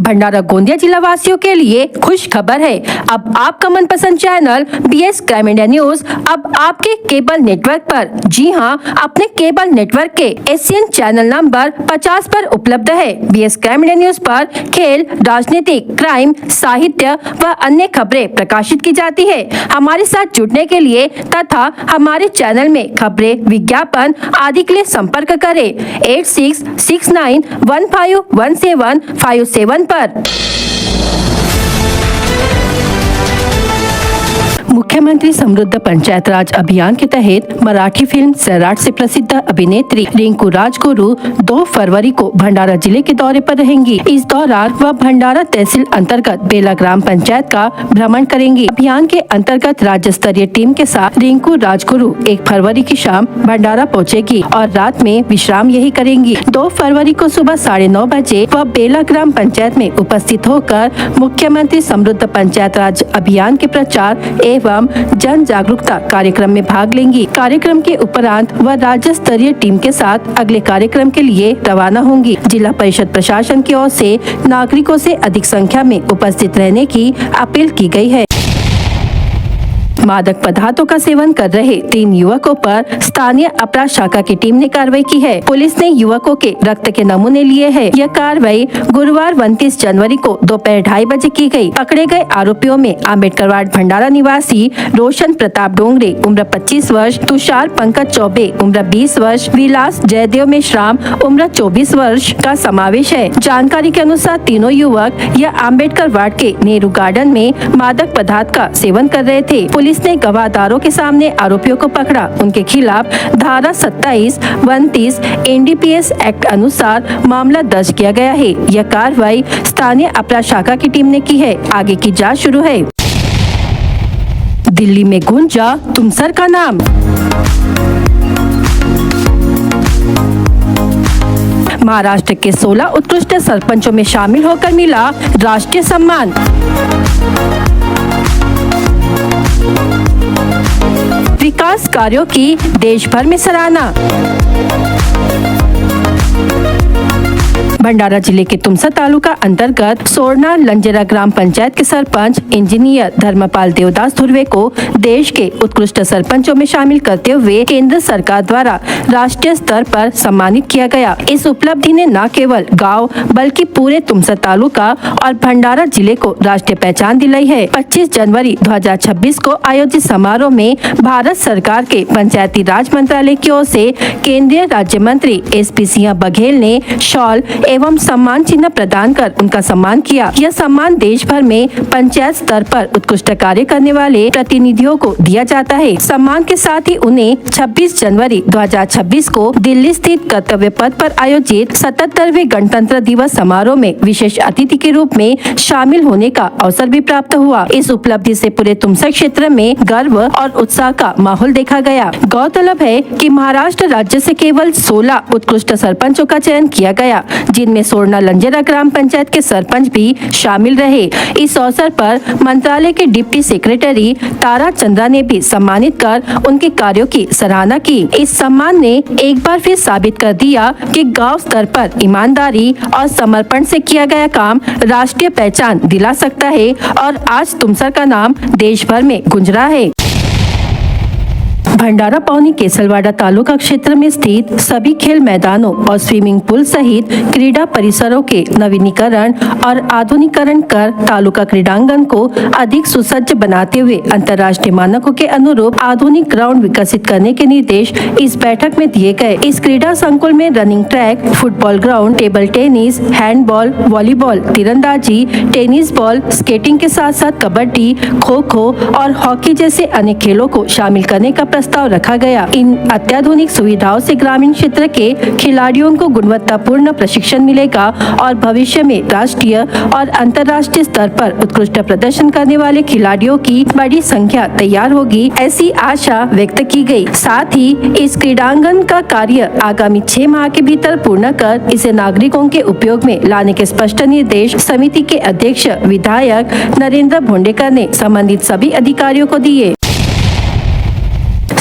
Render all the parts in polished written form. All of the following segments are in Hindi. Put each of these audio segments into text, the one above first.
भंडारा गोंदिया जिला वासियों के लिए खुश खबर है। अब आपका मनपसंद channel BS crime India news अब आपके केबल नेटवर्क पर, जी हां, अपने केबल नेटवर्क के एशियन चैनल नंबर 50 पर उपलब्ध है। BS क्राइम इंडिया न्यूज पर खेल, राजनीतिक, क्राइम, साहित्य व अन्य खबरें प्रकाशित की जाती है। हमारे साथ जुड़ने के लिए तथा हमारे चैनल में खबरें, विज्ञापन आदि के लिए संपर्क करें 8669151757 पर। मुख्यमंत्री समृद्ध पंचायत राज अभियान के तहत मराठी फिल्म सैराट से प्रसिद्ध अभिनेत्री रिंकू राजगुरु 2 फरवरी को भंडारा जिले के दौरे पर रहेंगी। इस दौरान वह भंडारा तहसील अंतर्गत बेला ग्राम पंचायत का भ्रमण करेंगी। अभियान के अंतर्गत राज्य स्तरीय टीम के साथ रिंकू राजगुरु 1 फरवरी की शाम भंडारा पहुंचेगी और रात में विश्राम यही करेंगी। 2 फरवरी को सुबह 9:30 बजे वह बेला ग्राम पंचायत में उपस्थित होकर मुख्यमंत्री समृद्ध पंचायत राज अभियान के प्रचार एवं जन जागरूकता कार्यक्रम में भाग लेंगी। कार्यक्रम के उपरांत वह राज्य स्तरीय टीम के साथ अगले कार्यक्रम के लिए रवाना होंगी। जिला परिषद प्रशासन की ओर से नागरिकों से अधिक संख्या में उपस्थित रहने की अपील की गई है। मादक पदार्थों का सेवन कर रहे 3 युवकों पर स्थानीय अपराध शाखा की टीम ने कार्रवाई की है। पुलिस ने युवकों के रक्त के नमूने लिए हैं। यह कार्रवाई गुरुवार 29 जनवरी को दोपहर 2:30 बजे की गई। पकड़े गए आरोपियों में अम्बेडकर वार्ड भंडारा निवासी रोशन प्रताप डोंगरे उम्र 25 वर्ष, तुषार पंकज चौबे उम्र 20 वर्ष, विलास जयदेव मेश्राम उम्र 24 वर्ष का समावेश है। जानकारी के अनुसार तीनों युवक यह अम्बेडकर वार्ड के नेहरू गार्डन में मादक पदार्थ का सेवन कर रहे थे। पुलिस ने गवाहदारों के सामने आरोपियों को पकड़ा। उनके खिलाफ धारा 27, 29 NDPS एक्ट अनुसार मामला दर्ज किया गया है। यह कार्रवाई स्थानीय अपराध शाखा की टीम ने की है। आगे की जांच शुरू है। दिल्ली में गूंजा तुमसर का नाम। महाराष्ट्र के 16 उत्कृष्ट सरपंचों में शामिल होकर मिला राष्ट्रीय सम्मान। विकास कार्यों की देश भर में सराहना। भंडारा जिले के तुमसर तालुका अंतर्गत सोरना लंजेरा ग्राम पंचायत के सरपंच इंजीनियर धर्मपाल देवदास धुर्वे को देश के उत्कृष्ट सरपंचों में शामिल करते हुए केंद्र सरकार द्वारा राष्ट्रीय स्तर पर सम्मानित किया गया। इस उपलब्धि ने न केवल गांव बल्कि पूरे तुमसर तालुका और भंडारा जिले को राष्ट्रीय पहचान दिलाई है। 25 जनवरी 2026 को आयोजित समारोह में भारत सरकार के पंचायती राज मंत्रालय की ओर से केंद्रीय राज्य मंत्री SP सिंह बघेल ने शॉल एवं सम्मान चिन्ह प्रदान कर उनका सम्मान किया। यह सम्मान देश भर में पंचायत स्तर पर उत्कृष्ट कार्य करने वाले प्रतिनिधियों को दिया जाता है। सम्मान के साथ ही उन्हें 26 जनवरी 2026 को दिल्ली स्थित कर्तव्य पथ पर आयोजित 77वें गणतंत्र दिवस समारोह में विशेष अतिथि के रूप में शामिल होने का अवसर भी प्राप्त हुआ। इस उपलब्धि से पूरे तुमसर क्षेत्र में गर्व और उत्साह का माहौल देखा गया। गौरतलब है कि महाराष्ट्र राज्य से केवल 16 उत्कृष्ट सरपंचों का चयन किया गया, जिनमें सोरना लंजेरा ग्राम पंचायत के सरपंच भी शामिल रहे। इस अवसर पर मंत्रालय के डिप्टी सेक्रेटरी तारा चंद्रा ने भी सम्मानित कर उनके कार्यों की सराहना की। इस सम्मान ने एक बार फिर साबित कर दिया कि गांव स्तर पर ईमानदारी और समर्पण से किया गया काम राष्ट्रीय पहचान दिला सकता है और आज तुमसर का नाम देश भर में गूंज रहा है। भंडारा पौनी केसलवाड़ा तालुका क्षेत्र में स्थित सभी खेल मैदानों और स्विमिंग पूल सहित क्रीड़ा परिसरों के नवीनीकरण और आधुनिकीकरण कर तालुका क्रीड़ांगन को अधिक सुसज्ज बनाते हुए अंतर्राष्ट्रीय मानकों के अनुरूप आधुनिक ग्राउंड विकसित करने के निर्देश इस बैठक में दिए गए। इस क्रीड़ा संकुल में running track, football ground, table tennis, handball, volleyball, तीरंदाजी, टेनिस बॉल, स्केटिंग के साथ साथ कबड्डी, खो खो और हॉकी जैसे अनेक खेलों को शामिल करने का प्रस्ताव रखा गया। इन अत्याधुनिक सुविधाओं से ग्रामीण क्षेत्र के खिलाड़ियों को गुणवत्तापूर्ण प्रशिक्षण मिलेगा और भविष्य में राष्ट्रीय और अंतर्राष्ट्रीय स्तर पर उत्कृष्ट प्रदर्शन करने वाले खिलाड़ियों की बड़ी संख्या तैयार होगी, ऐसी आशा व्यक्त की गई। साथ ही इस क्रीड़ांगन का कार्य आगामी 6 माह के भीतर पूर्ण कर इसे नागरिकों के उपयोग में लाने के स्पष्ट निर्देश समिति के अध्यक्ष विधायक नरेंद्र भोंडेकर ने संबंधित सभी अधिकारियों को दिए।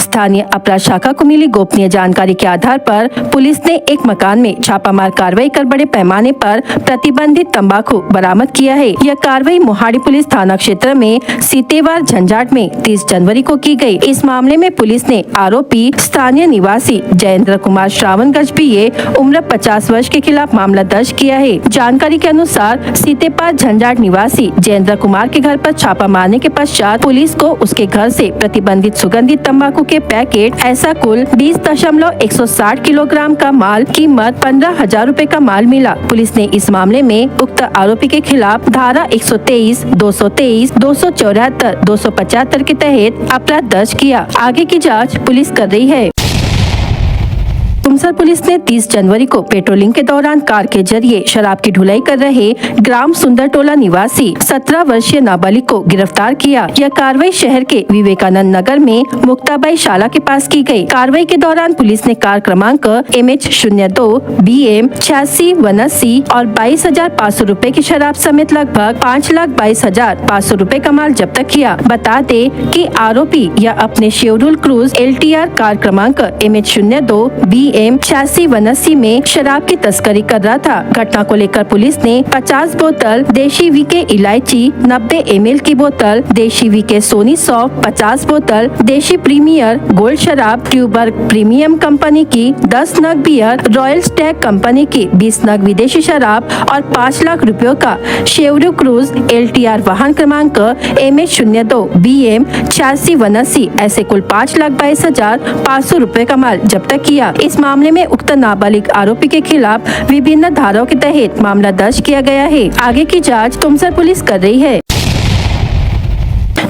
स्थानीय अपराध शाखा को मिली गोपनीय जानकारी के आधार पर पुलिस ने एक मकान में छापामार कार्रवाई कर बड़े पैमाने पर प्रतिबंधित तंबाकू बरामद किया है। यह कार्रवाई मोहाली पुलिस थाना क्षेत्र में सीतेवार झंझाट में 30 जनवरी को की गई। इस मामले में पुलिस ने आरोपी स्थानीय निवासी जयेंद्र कुमार श्रावण गजबीये उम्र 50 वर्ष के खिलाफ मामला दर्ज किया है। जानकारी के अनुसार सीतेपार झंझाट निवासी जयेंद्र कुमार के घर पर छापा मारने के पश्चात पुलिस को उसके घर से प्रतिबंधित सुगंधित तंबाकू के पैकेट ऐसा कुल 20.160 किलोग्राम का माल कीमत 15,000 रूपए का माल मिला। पुलिस ने इस मामले में उक्त आरोपी के खिलाफ धारा 123, 223, 274, 275 के तहत अपराध दर्ज किया। आगे की जांच पुलिस कर रही है। तुमसर पुलिस ने 30 जनवरी को पेट्रोलिंग के दौरान कार के जरिए शराब की ढुलाई कर रहे ग्राम सुंदरटोला निवासी 17 वर्षीय नाबालिग को गिरफ्तार किया। यह कार्रवाई शहर के विवेकानंद नगर में मुक्ताबाई शाला के पास की गई। कार्रवाई के दौरान पुलिस ने कार क्रमांक MH02 BM 8689 और 22,500 रूपए की शराब समेत लगभग 5,22,500 रूपए का माल जब्त किया। बता दे कि आरोपी यह अपने शेवरूल क्रूज LTR कार क्रमांक MH02 BM 8689 में शराब की तस्करी कर रहा था। घटना को लेकर पुलिस ने 50 बोतल देशी वीके इलायची, 90 ml की बोतल देशी वीके सोनी सॉफ्ट, 50 बोतल देशी प्रीमियर गोल्ड शराब, ट्यूबर प्रीमियम कंपनी की 10 नग बियर, रॉयल स्टैग कंपनी की 20 नग विदेशी शराब और 5 लाख रुपयों का शेवरू क्रूज LTR वाहन क्रमांक MH02 BM 8689 ऐसे कुल 5,22,500 रूपए का माल जब्त किया। इस मामले में उक्त नाबालिग आरोपी के खिलाफ विभिन्न धाराओं के तहत मामला दर्ज किया गया है। आगे की जांच तुमसर पुलिस कर रही है।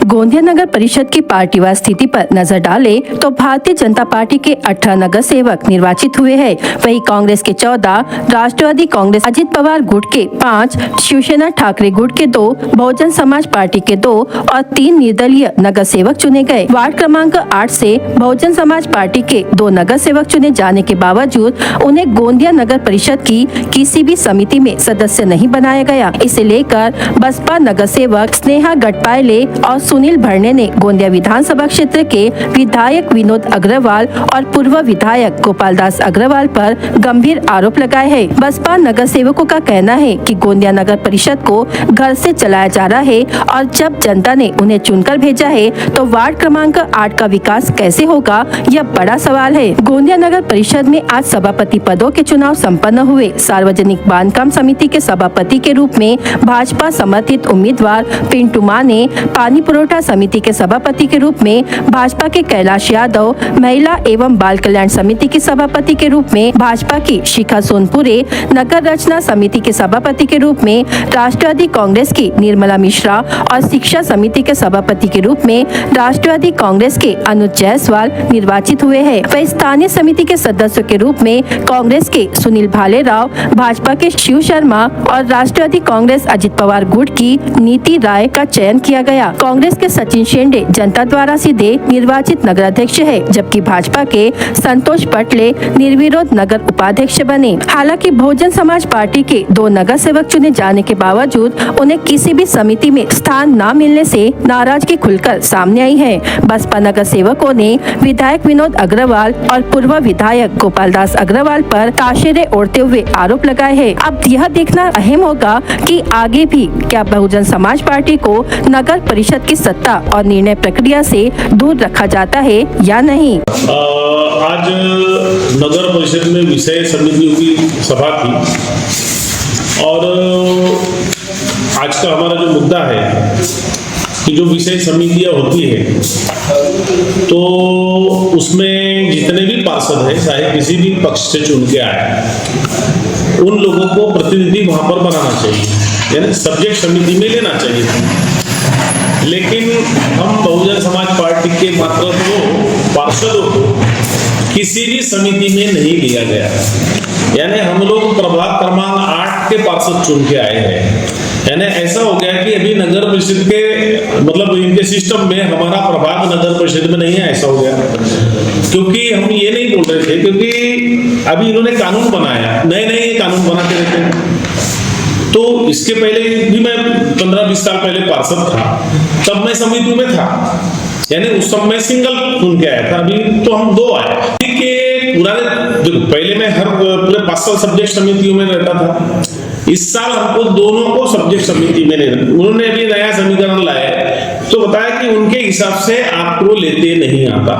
गोंदिया नगर परिषद की पार्टीवार स्थिति पर नजर डाले तो भारतीय जनता पार्टी के 18 नगर सेवक निर्वाचित हुए हैं। वहीं कांग्रेस के 14, राष्ट्रवादी कांग्रेस अजित पवार गुट के 5, शिवसेना ठाकरे गुट के 2, बहुजन समाज पार्टी के 2 और 3 निर्दलीय नगर सेवक चुने गए। वार्ड क्रमांक 8 से बहुजन समाज पार्टी के 2 नगर सेवक चुने जाने के बावजूद उन्हें गोंदिया नगर परिषद की किसी भी समिति में सदस्य नहीं बनाया गया। इसे लेकर बसपा नगर सेवक स्नेहा गटपायले और सुनील भरने ने गोंदिया विधानसभा क्षेत्र के विधायक विनोद अग्रवाल और पूर्व विधायक गोपाल दास अग्रवाल पर गंभीर आरोप लगाए हैं। बसपा नगर सेवकों का कहना है कि गोंदिया नगर परिषद को घर से चलाया जा रहा है और जब जनता ने उन्हें चुनकर भेजा है तो वार्ड क्रमांक 8 का विकास कैसे होगा, यह बड़ा सवाल है। गोंदिया नगर परिषद में आज सभापति पदों के चुनाव संपन्न हुए। सार्वजनिक बांधकाम समिति के सभापति के रूप में भाजपा समर्थित उम्मीदवार पिंटू माने, पानी पुरोठा समिति के सभापति के रूप में भाजपा के कैलाश यादव, महिला एवं बाल कल्याण समिति के सभापति के रूप में भाजपा की शिखा सोनपुरे, नगर रचना समिति के सभापति के रूप में राष्ट्रवादी कांग्रेस की निर्मला मिश्रा और शिक्षा समिति के सभापति के रूप में राष्ट्रवादी कांग्रेस के अनुज जायसवाल निर्वाचित हुए हैं। वही स्थानीय समिति के सदस्यों के रूप में कांग्रेस के सुनील भालेराव, भाजपा के शिव शर्मा और राष्ट्रवादी कांग्रेस अजित पवार गुट की नीति राय का चयन किया गया। कांग्रेस के सचिन शेंडे जनता द्वारा सीधे निर्वाचित नगर अध्यक्ष है, जबकि भाजपा के संतोष पटले निर्विरोध नगर उपाध्यक्ष बने। हालांकि बहुजन समाज पार्टी के 2 नगर सेवक चुने जाने के बावजूद उन्हें किसी भी समिति में स्थान न मिलने से नाराजगी खुलकर सामने आई है। बसपा नगर सेवकों ने विधायक विनोद अग्रवाल और पूर्व विधायक गोपाल दास अग्रवाल पर ताशेरे ओढ़ते हुए आरोप लगाए हैं। अब यह देखना अहम होगा कि आगे भी क्या बहुजन समाज पार्टी को नगर परिषद की सत्ता और निर्णय प्रक्रिया से दूर रखा जाता है या नहीं। आज नगर परिषद में विषय समितियों की सभा थी और आज का हमारा जो मुद्दा है कि जो विषय समितियां होती है तो उसमें जितने भी पार्षद हैं, चाहे किसी भी पक्ष से चुन के आए, उन लोगों को प्रतिनिधि वहां पर बनाना चाहिए, यानी सब्जेक्ट समिति में लेना चाहिए। लेकिन हम बहुजन समाज पार्टी के मात्र 2 पार्षदों को किसी भी समिति में नहीं लिया गया, यानी हम लोग प्रभाग क्रमांक 8 के पार्षद चुन के आए हैं। यानी ऐसा हो गया कि अभी नगर परिषद के मतलब इनके सिस्टम में हमारा प्रभाग नगर परिषद में नहीं है, ऐसा हो गया। क्योंकि हम ये नहीं बोल रहे थे, क्योंकि अभी इन्होंने कानून बनाया, नए कानून बनाते रहते हैं। तो इसके पहले भी मैं 15-20 साल पहले पार्षद था, तब मैं समिति में था। यानी उस समय सिंगल चुन के आया था, अभी तो हम 2 आए के पुराने। देखो पहले मैं हर पूरे 5 साल सब्जेक्ट समितियों में रहता था, इस साल हमको दोनों को सब्जेक्ट समिति में नहीं, उन्होंने अभी नया समीकरण लाया तो बताया कि उनके हिसाब से आपको लेते नहीं आता।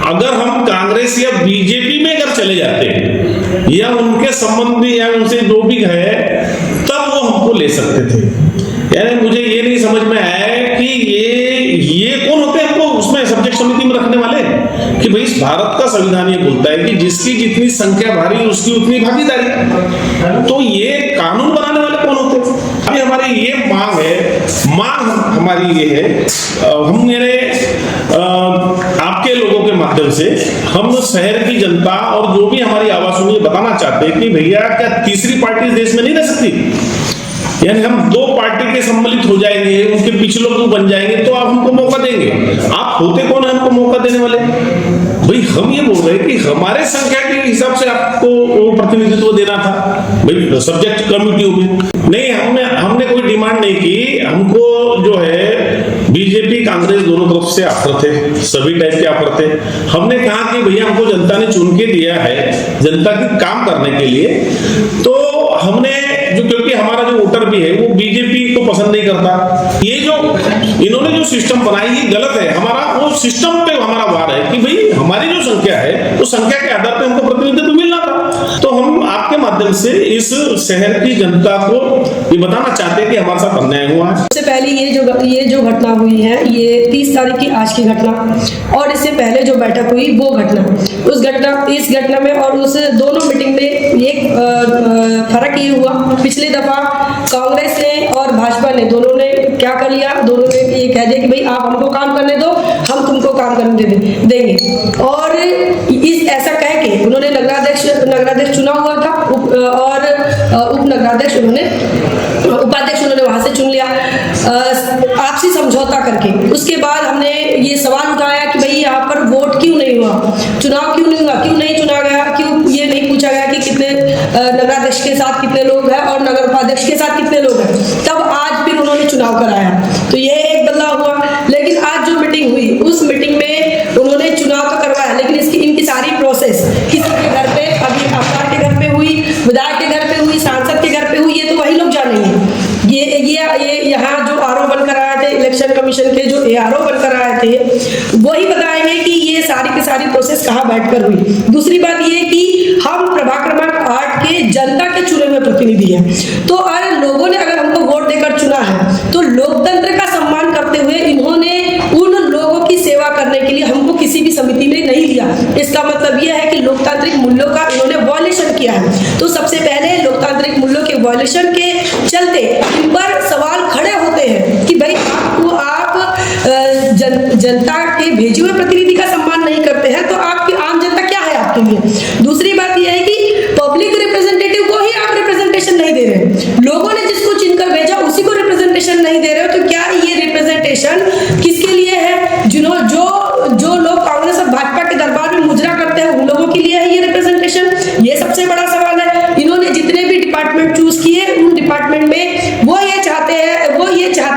अगर हम कांग्रेस या बीजेपी में अगर चले जाते हैं या उनके संबंधी या उनसे जो भी है तब वो हमको ले सकते थे। यानी मुझे ये नहीं समझ में आया कि ये कौन होते हैं हमको उसमें सब्जेक्ट समिति में रखने वाले, कि भाई भारत का संविधान ये बोलता है कि जिसकी जितनी संख्या भारी उसकी उतनी भागीदारी, तो ये कानून बनाने वाले कौन होते हैं? अभी हमारी ये मांग हमारी ये है, हम मेरे आपके लोगों के माध्यम से हम शहर की जनता और जो भी हमारी आवाज सुनिए बताना चाहते हैं कि भैया क्या तीसरी पार्टी देश में नहीं रह सकती? यानी हम 2 पार्टी के सम्मिलित हो जाएंगे, उनके पिछले लोग बन जाएंगे तो आप हमको मौका देंगे? आप होते कौन है हमको मौका देने वाले? भाई हम ये बोल रहे हैं कि हमारे संख्या के हिसाब से आपको वो प्रतिनिधित्व देना था भाई सब्जेक्ट कमिटियों में। नहीं, हमने कोई डिमांड नहीं की। हमको जो है बीजेपी कांग्रेस दोनों तरफ से ऑफर थे, सभी टाइप के ऑफर थे। हमने कहा कि भैया हमको जनता ने चुन के दिया है जनता की काम करने के लिए, तो हमने जो, क्योंकि हमारा जो वोटर भी है वो बीजेपी को पसंद नहीं करता। ये जो इन्होंने जो सिस्टम बनाई ये गलत है। हमारा वो सिस्टम पे हमारा वार है कि भाई हमारी जो संख्या है तो संख्या के आधार पे हमको प्रतिनिधित्व मिलना था। तो हम आपके माध्यम से इस शहर की जनता को ये बताना चाहते हैं कि हमारे साथ अन्याय हुआ है। सबसे पहले ये जो घटना हुई है ये 30 तारीख की आज की घटना, और इससे पहले जो बैठक हुई वो घटना, इस घटना में और उस दोनों मीटिंग में एक फर्क ये हुआ, पिछली दफा कांग्रेस ने और भाजपा ने दोनों ने क्या कर लिया, दोनों ने ये कह दिया कि भाई आप हमको काम करने दो, हम तुमको काम करने देंगे। और ऐसा कह के उन्होंने नगराध्यक्ष चुना हुआ था और उपाध्यक्ष उन्होंने वहां से चुन लिया आपसी समझौता करके। उसके बाद हमने ये सवाल उठाया कि भाई यहाँ पर वोट क्यों नहीं हुआ, चुनाव क्यों नहीं हुआ, क्यों नहीं चुना गया, क्यों ये नहीं पूछा गया कि कितने नगराध्यक्ष के साथ कितने लोग हैं और नगर उपाध्यक्ष के साथ कितने लोग हैं। तब आज फिर उन्होंने चुनाव कराया, तो ये एक बदलाव हुआ। लेकिन आज जो मीटिंग हुई उस मीटिंग में उन्होंने चुनाव तो करवाया, लेकिन इनकी सारी प्रोसेस किसी के घर पे, अभी आमदार के घर पे हुई, विधायक के घर पे हुई, सांसद के घर पे हुई, ये तो वही लोग जानेंगे। ये यहाँ जो आरओ बनकर आए थे, इलेक्शन कमीशन के जो ARO बनकर आए थे, वही बताएंगे कि ये सारी की सारी प्रोसेस कहाँ बैठकर हुई। दूसरी बात ये कि हम प्रभाग क्रमांक 8 के जनता के चुने हुए प्रतिनिधि हैं, तो लोगों ने अगर हमको वोट देकर चुना है तो लोकतंत्र का सम्मान करते हुए इन्होंने उन लोगों की सेवा करने के लिए हमको किसी भी समिति में नहीं लिया। इसका मतलब यह है कि लोकतांत्रिक मूल्यों का इन्होंने वायलेशन किया है। तो सबसे पहले लोकतांत्रिक मूल्यों के वायलेशन के चलते इन पर सवाल खड़े होते हैं कि भाई आप जनता के भेजे हुए प्रतिनिधि का सम्मान नहीं करते हैं, तो आपकी आम जनता क्या है आपके लिए। दूसरी बात यह है कि पब्लिक रिप्रेजेंटेटिव को ही आप रिप्रेजेंटेशन नहीं दे रहे, लोगों ने जिसको चुनकर भेजा उसी को रिप्रेजेंटेशन नहीं दे रहे हो। तो क्या ये रिप्रेजेंटेशन किसके लिए है? जो लोग कांग्रेस और भाजपा के दरबार में मुजरा करते हैं उन लोगों के लिए है ये रिप्रेजेंटेशन? ये सबसे बड़ा सवाल है। इन्होंने जितने भी डिपार्टमेंट चूज किए उन डिपार्टमेंट में वो ये चाहते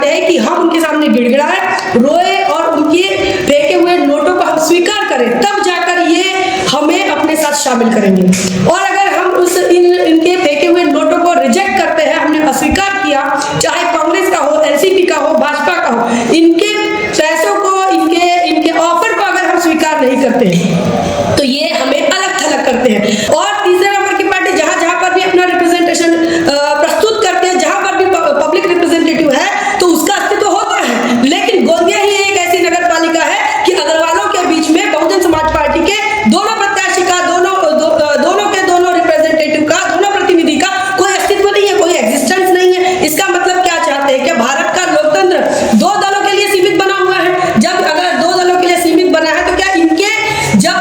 हैं कि हम उनके सामने गिड़गिड़ाए, रोए और उनके फेंके हुए नोटों को हम स्वीकार करें, तब जाकर ये हमें अपने साथ शामिल करेंगे। और अगर हम इनके फेंके हुए नोटों को रिजेक्ट करते हैं, हमने अस्वीकार किया, चाहे कांग्रेस का हो, एनसीपी का हो, भाजपा का हो, इनके पैसों को, इनके ऑफर को अगर हम स्वीकार नहीं करते तो ये हमें अलग थलग करते हैं। और तीसरे नंबर की पार्टी जहां पर भी अपना रिप्रेजेंटेशन प्रस्तुत करते हैं, जहां पर भी पब्लिक रिप्रेजेंटेटिव है तो उसका अस्तित्व होता है। लेकिन गोंदिया ही एक ऐसी नगर पालिका है कि अग्रवालों के बीच में बहुजन समाज पार्टी के दोनों प्रत्याशी का, दोनों रिप्रेजेंटेटिव का, दोनों प्रतिनिधि का कोई अस्तित्व नहीं है, कोई एग्जिस्टेंस नहीं है। इसका मतलब क्या चाहते हैं? क्या भारत का लोकतंत्र 2 दलों के लिए सीमित बना हुआ है? जब अगर 2 दलों के लिए सीमित बना है तो क्या इनके जब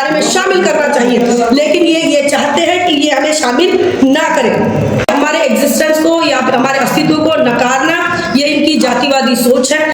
दायरे में शामिल करना चाहिए, लेकिन ये चाहते हैं कि ये हमें शामिल ना करें। हमारे एग्जिस्टेंस को या हमारे अस्तित्व को नकारना ये इनकी जातिवादी सोच है।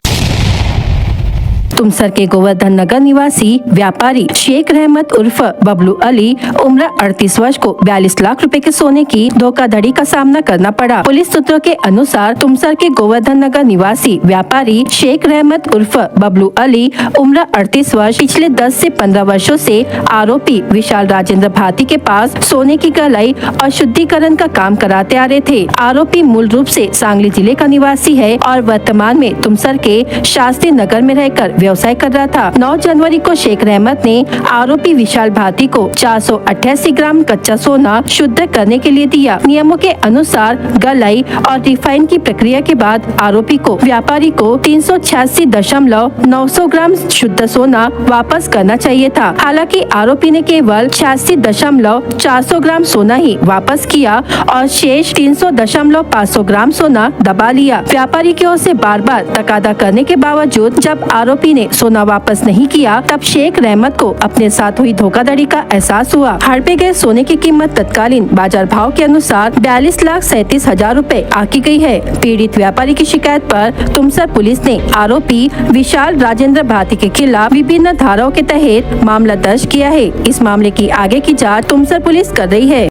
तुमसर के गोवर्धन नगर निवासी व्यापारी शेख रहमत उर्फ बबलू अली उम्र 38 वर्ष को 42 लाख रुपए के सोने की धोखाधड़ी का सामना करना पड़ा। पुलिस सूत्रों के अनुसार तुमसर के गोवर्धन नगर निवासी व्यापारी शेख रहमत उर्फ बबलू अली उम्र 38 वर्ष पिछले 10 से 15 वर्षों से आरोपी विशाल राजेंद्र भारती के पास सोने की गलाई और शुद्धिकरण का काम कराते आ रहे थे। आरोपी मूल रूप से सांगली जिले का निवासी है और वर्तमान में तुमसर के शास्त्री नगर में रहकर व्यवसाय कर रहा था। 9 जनवरी को शेख रहमत ने आरोपी विशाल भारती को 488 ग्राम कच्चा सोना शुद्ध करने के लिए दिया। नियमों के अनुसार गलाई और रिफाइन की प्रक्रिया के बाद आरोपी को व्यापारी को 386.900 ग्राम शुद्ध सोना वापस करना चाहिए था। हालांकि आरोपी ने केवल 86.400 ग्राम सोना ही वापस किया और शेष 300.500 ग्राम सोना दबा लिया। व्यापारी की ओर से बार बार तकादा करने के बावजूद जब आरोपी ने सोना वापस नहीं किया, तब शेख रहमत को अपने साथ हुई धोखाधड़ी का एहसास हुआ। हड़पे गए सोने की कीमत तत्कालीन बाजार भाव के अनुसार 42,37,000 रुपए आकी गई है। पीड़ित व्यापारी की शिकायत पर तुमसर पुलिस ने आरोपी विशाल राजेंद्र भारती के खिलाफ विभिन्न धाराओं के तहत मामला दर्ज किया है। इस मामले की आगे की जाँच तुमसर पुलिस कर रही है।